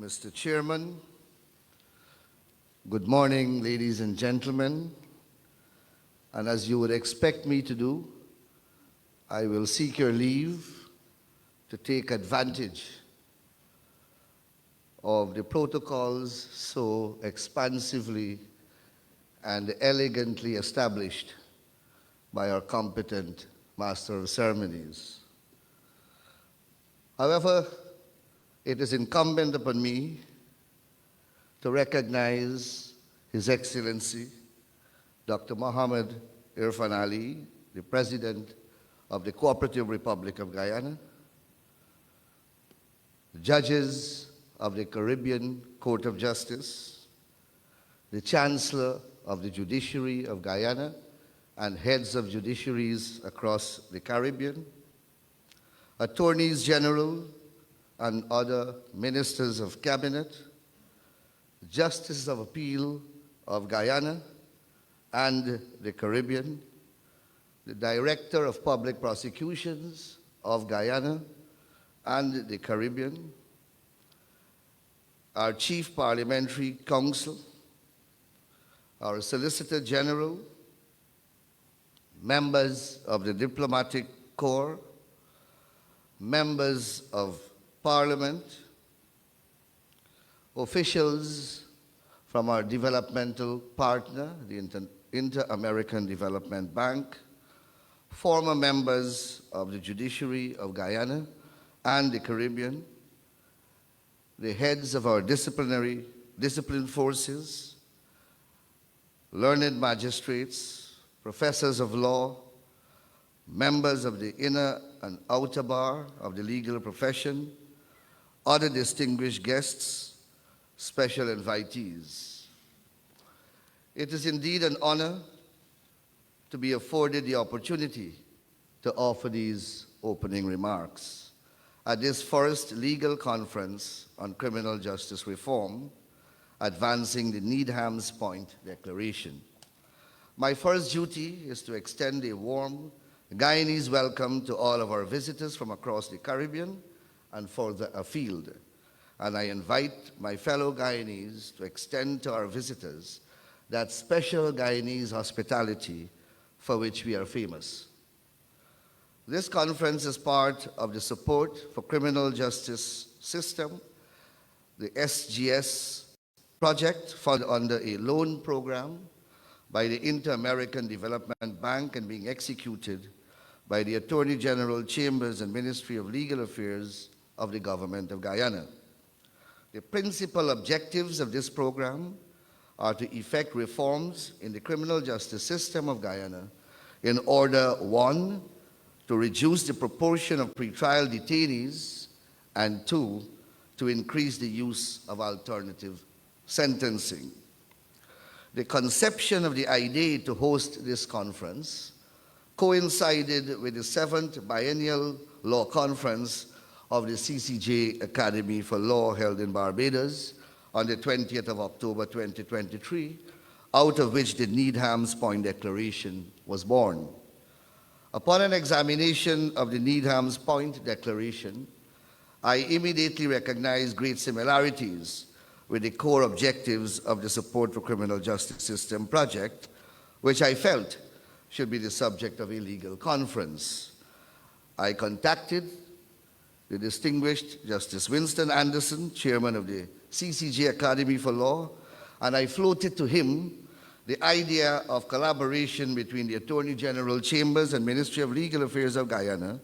Mr. Chairman, good morning, ladies and gentlemen. And as you would expect me to do, I will seek your leave to take advantage of the protocols so expansively and elegantly established by our competent Master of Ceremonies. However, it is incumbent upon me to recognize His Excellency, Dr. Mohammed Irfan Ali, the President of the Cooperative Republic of Guyana, the judges of the Caribbean Court of Justice, the Chancellor of the Judiciary of Guyana, and heads of judiciaries across the Caribbean, attorneys general and other ministers of cabinet, justices of appeal of Guyana and the Caribbean, the Director of Public Prosecutions of Guyana and the Caribbean, our Chief Parliamentary Counsel, our Solicitor General, members of the Diplomatic Corps, members of Parliament, officials from our developmental partner, the Inter-American Development Bank, former members of the Judiciary of Guyana and the Caribbean, the heads of our discipline forces, learned magistrates, professors of law, members of the inner and outer bar of the legal profession, other distinguished guests, special invitees. It is indeed an honor to be afforded the opportunity to offer these opening remarks at this first legal conference on criminal justice reform, advancing the Needham's Point Declaration. My first duty is to extend a warm Guyanese welcome to all of our visitors from across the Caribbean and further afield. And I invite my fellow Guyanese to extend to our visitors that special Guyanese hospitality for which we are famous. This conference is part of the Support for Criminal Justice System, the SGS project funded under a loan program by the Inter-American Development Bank and being executed by the Attorney General Chambers and Ministry of Legal Affairs of the Government of Guyana. The principal objectives of this program are to effect reforms in the criminal justice system of Guyana in order, one, to reduce the proportion of pretrial detainees, and two, to increase the use of alternative sentencing. The conception of the idea to host this conference coincided with the 7th Biennial Law Conference of the CCJ Academy for Law held in Barbados on the 20th of October 2023, out of which the Needham's Point Declaration was born. Upon an examination of the Needham's Point Declaration, I immediately recognized great similarities with the core objectives of the Support for Criminal Justice System project, which I felt should be the subject of a legal conference. I contacted the distinguished Justice Winston Anderson, chairman of the CCJ Academy for Law, and I floated to him the idea of collaboration between the Attorney General Chambers and Ministry of Legal Affairs of Guyana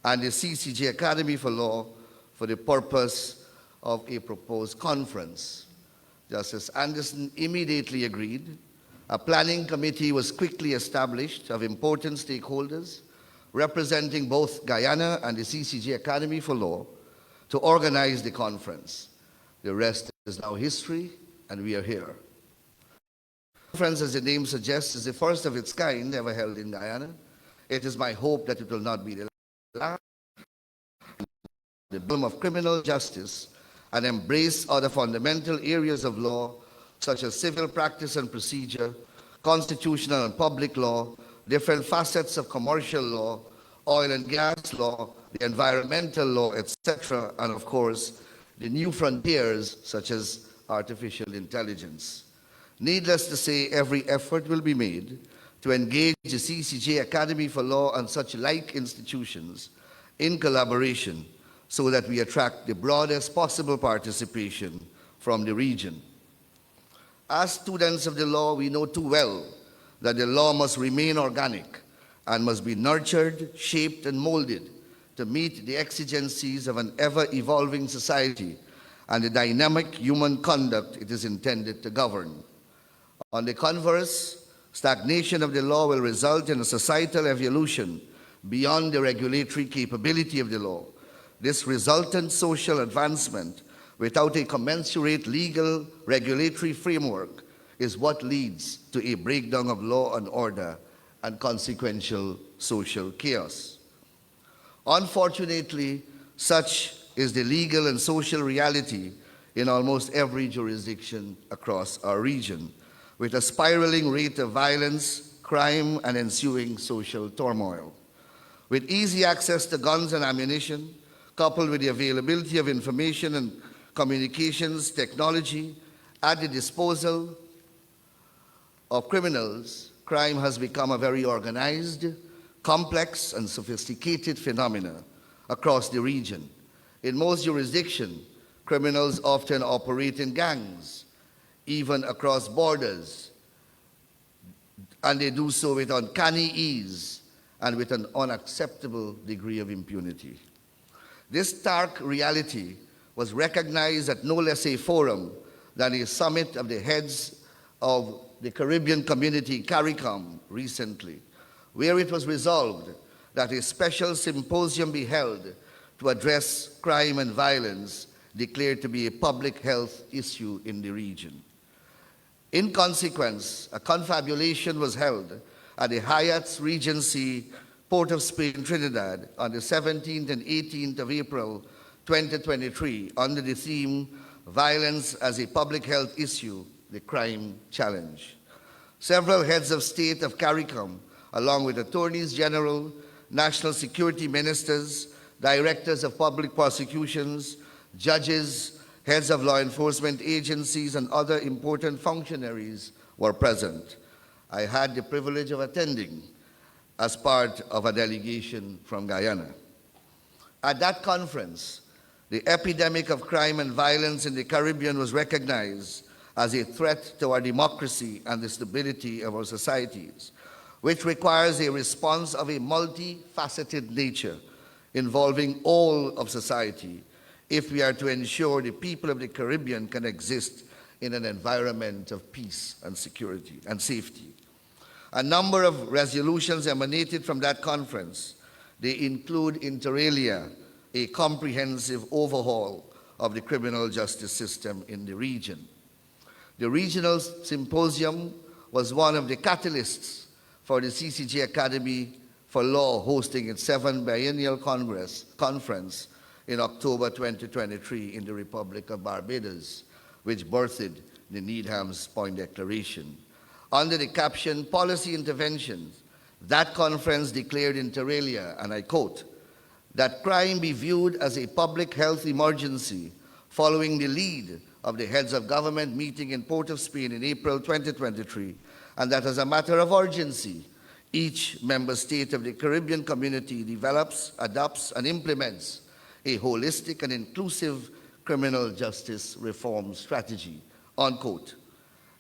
and the CCJ Academy for Law for the purpose of a proposed conference. Justice Anderson immediately agreed. A planning committee was quickly established of important stakeholders representing both Guyana and the CCJ Academy for Law to organize the conference. The rest is now history, and we are here. The conference, as the name suggests, is the first of its kind ever held in Guyana. It is my hope that it will not be the last. The realm of criminal justice and embrace other fundamental areas of law such as civil practice and procedure, constitutional and public law, different facets of commercial law, oil and gas law, the environmental law, etc., and of course, the new frontiers such as artificial intelligence. Needless to say, every effort will be made to engage the CCJ Academy for Law and such like institutions in collaboration so that we attract the broadest possible participation from the region. As students of the law, we know too well that the law must remain organic and must be nurtured, shaped, and molded to meet the exigencies of an ever-evolving society and the dynamic human conduct it is intended to govern. On the converse, stagnation of the law will result in a societal evolution beyond the regulatory capability of the law. This resultant social advancement without a commensurate legal regulatory framework is what leads to a breakdown of law and order and consequential social chaos. Unfortunately, such is the legal and social reality in almost every jurisdiction across our region, with a spiraling rate of violence, crime, and ensuing social turmoil. With easy access to guns and ammunition, coupled with the availability of information and communications technology at the disposal of criminals, crime has become a very organized, complex, and sophisticated phenomenon across the region. In most jurisdictions, criminals often operate in gangs, even across borders, and they do so with uncanny ease and with an unacceptable degree of impunity. This stark reality was recognized at no less a forum than a summit of the heads of the Caribbean community, CARICOM, recently, where it was resolved that a special symposium be held to address crime and violence declared to be a public health issue in the region. In consequence, a confabulation was held at the Hyatt's Regency, Port of Spain, Trinidad, on the 17th and 18th of April 2023, under the theme, Violence as a Public Health Issue, the Crime Challenge. Several heads of state of CARICOM, along with attorneys general, national security ministers, directors of public prosecutions, judges, heads of law enforcement agencies, and other important functionaries were present. I had the privilege of attending as part of a delegation from Guyana. At that conference, the epidemic of crime and violence in the Caribbean was recognized as a threat to our democracy and the stability of our societies, which requires a response of a multifaceted nature involving all of society if we are to ensure the people of the Caribbean can exist in an environment of peace and security and safety. A number of resolutions emanated from that conference. They include, inter alia, a comprehensive overhaul of the criminal justice system in the region. The regional symposium was one of the catalysts for the CCJ Academy for Law hosting its 7th biennial conference in October 2023 in the Republic of Barbados, which birthed the Needham's Point Declaration. Under the caption Policy Interventions, that conference declared inter alia, and I quote, that crime be viewed as a public health emergency following the lead of the heads of government meeting in Port of Spain in April 2023, and that as a matter of urgency, each member state of the Caribbean community develops, adopts, and implements a holistic and inclusive criminal justice reform strategy, unquote.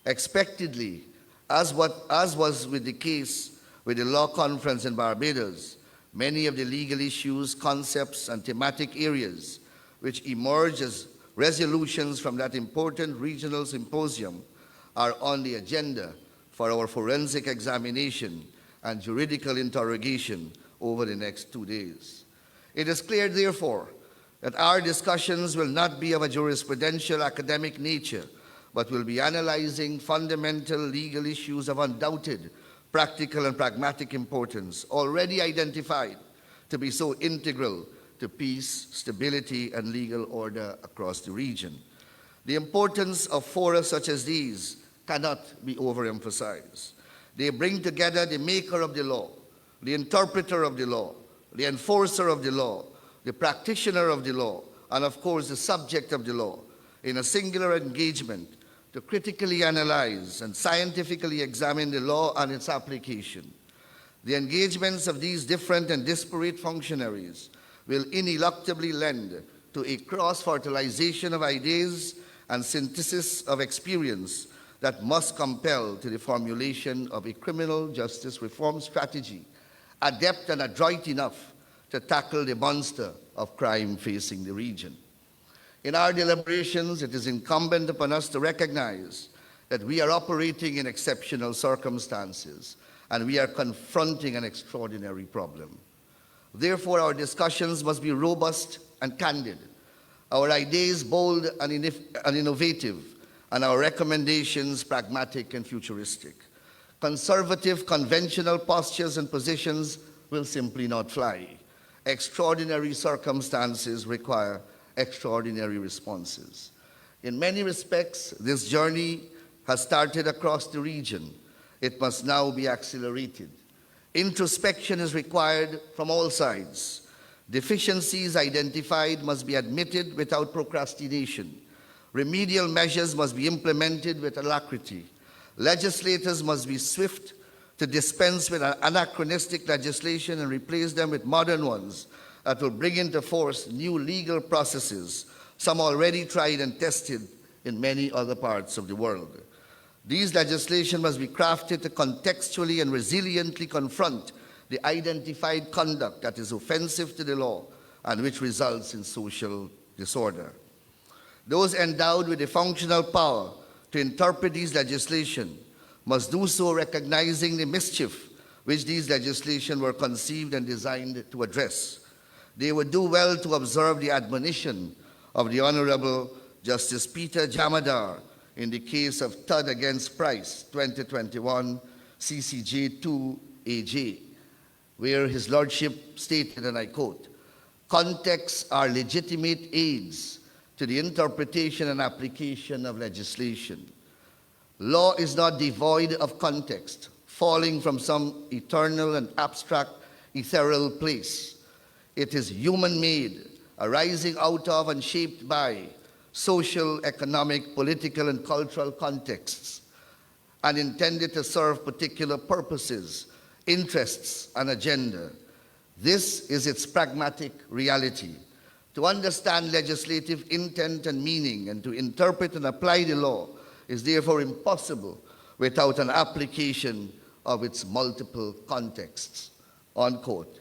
Expectedly, as was with the case with the law conference in Barbados, many of the legal issues, concepts, and thematic areas which emerge as resolutions from that important regional symposium are on the agenda for our forensic examination and juridical interrogation over the next 2 days. It is clear, therefore, that our discussions will not be of a jurisprudential academic nature, but will be analyzing fundamental legal issues of undoubted practical and pragmatic importance, already identified to be so integral to peace, stability, and legal order across the region. The importance of fora such as these cannot be overemphasized. They bring together the maker of the law, the interpreter of the law, the enforcer of the law, the practitioner of the law, and of course the subject of the law, in a singular engagement to critically analyze and scientifically examine the law and its application. The engagements of these different and disparate functionaries will ineluctably lend to a cross-fertilization of ideas and synthesis of experience that must compel to the formulation of a criminal justice reform strategy, adept and adroit enough to tackle the monster of crime facing the region. In our deliberations, it is incumbent upon us to recognize that we are operating in exceptional circumstances and we are confronting an extraordinary problem. Therefore, our discussions must be robust and candid, our ideas bold and innovative, and our recommendations pragmatic and futuristic. Conservative, conventional postures and positions will simply not fly. Extraordinary circumstances require extraordinary responses. In many respects, this journey has started across the region. It must now be accelerated. Introspection is required from all sides. Deficiencies identified must be admitted without procrastination. Remedial measures must be implemented with alacrity. Legislators must be swift to dispense with anachronistic legislation and replace them with modern ones that will bring into force new legal processes, some already tried and tested in many other parts of the world. These legislation must be crafted to contextually and resiliently confront the identified conduct that is offensive to the law and which results in social disorder. Those endowed with the functional power to interpret these legislation must do so recognizing the mischief which these legislation were conceived and designed to address. They would do well to observe the admonition of the Honorable Justice Peter Jamadar in the case of Tudd against Price, 2021, CCJ 2AJ, where his lordship stated, and I quote, "Contexts are legitimate aids to the interpretation and application of legislation. Law is not devoid of context, falling from some eternal and abstract ethereal place. It is human-made, arising out of and shaped by social, economic, political, and cultural contexts, and intended to serve particular purposes, interests, and agenda. This is its pragmatic reality. To understand legislative intent and meaning and to interpret and apply the law is therefore impossible without an application of its multiple contexts." Unquote.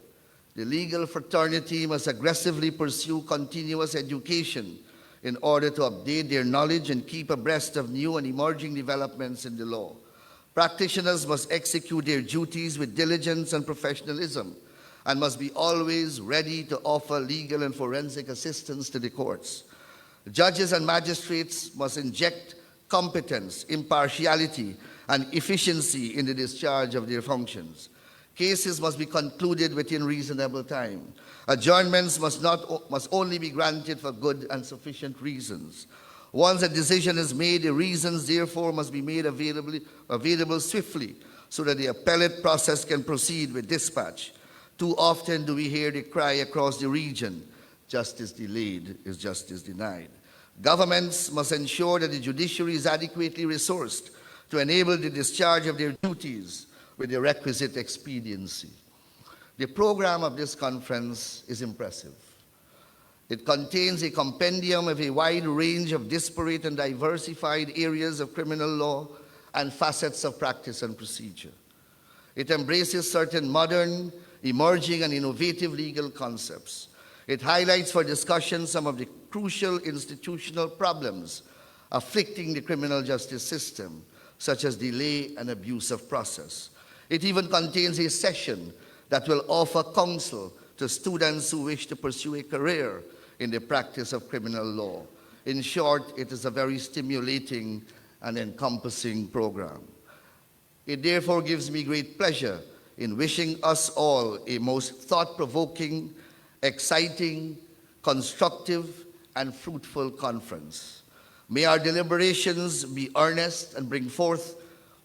The legal fraternity must aggressively pursue continuous education in order to update their knowledge and keep abreast of new and emerging developments in the law. Practitioners must execute their duties with diligence and professionalism and must be always ready to offer legal and forensic assistance to the courts. Judges and magistrates must inject competence, impartiality, and efficiency in the discharge of their functions. Cases must be concluded within reasonable time. Adjournments must only be granted for good and sufficient reasons. Once a decision is made, the reasons therefore must be made available swiftly so that the appellate process can proceed with dispatch. Too often do we hear the cry across the region, "Justice delayed is justice denied." Governments must ensure that the judiciary is adequately resourced to enable the discharge of their duties with the requisite expediency. The program of this conference is impressive. It contains a compendium of a wide range of disparate and diversified areas of criminal law and facets of practice and procedure. It embraces certain modern, emerging, and innovative legal concepts. It highlights for discussion some of the crucial institutional problems afflicting the criminal justice system, such as delay and abuse of process. It even contains a session that will offer counsel to students who wish to pursue a career in the practice of criminal law. In short, it is a very stimulating and encompassing program. It therefore gives me great pleasure in wishing us all a most thought-provoking, exciting, constructive, and fruitful conference. May our deliberations be earnest and bring forth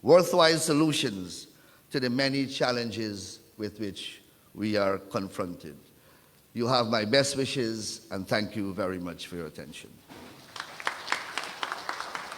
worthwhile solutions to the many challenges with which we are confronted. You have my best wishes, and thank you very much for your attention.